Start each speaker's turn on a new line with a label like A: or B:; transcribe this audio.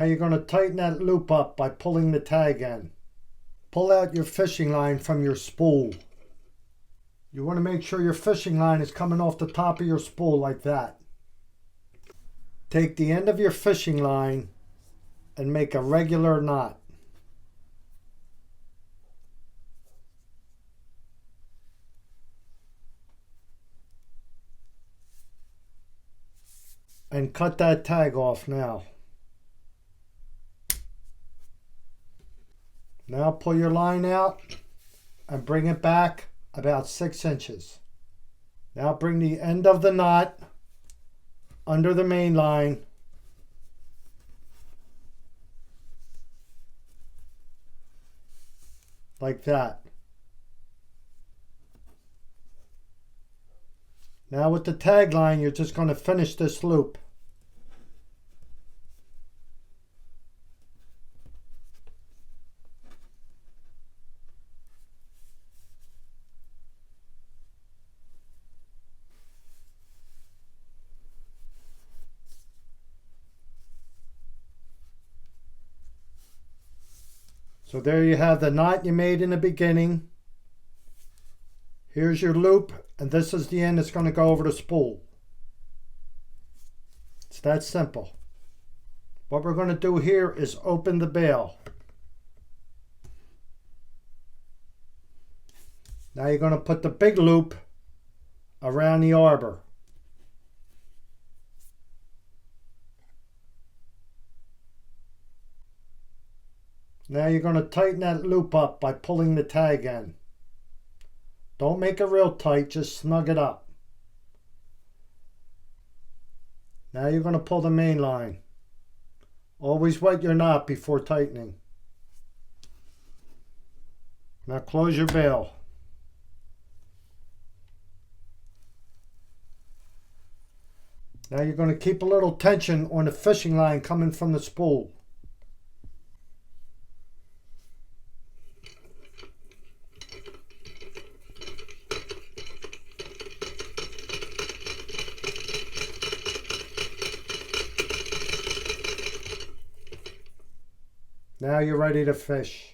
A: Now you're going to tighten that loop up by pulling the tag in. Pull out your fishing line from your spool. You want to make sure your fishing line is coming off the top of your spool like that. Take the end of your fishing line and make a regular knot. And cut that tag off now. Now pull your line out and bring it back about 6 inches. Now bring the end of the knot under the main line like that. Now with the tag line, you're just going to finish this loop. So there you have the knot you made in the beginning. Here's your loop, and this is the end that's going to go over the spool. It's that simple. What we're going to do here is open the bail. Now you're going to put the big loop around the arbor. Now you're going to tighten that loop up by pulling the tag in. Don't make it real tight, just snug it up. Now you're going to pull the main line. Always wet your knot before tightening. Now close your bail. Now you're going to keep a little tension on the fishing line coming from the spool. Now you're ready to fish.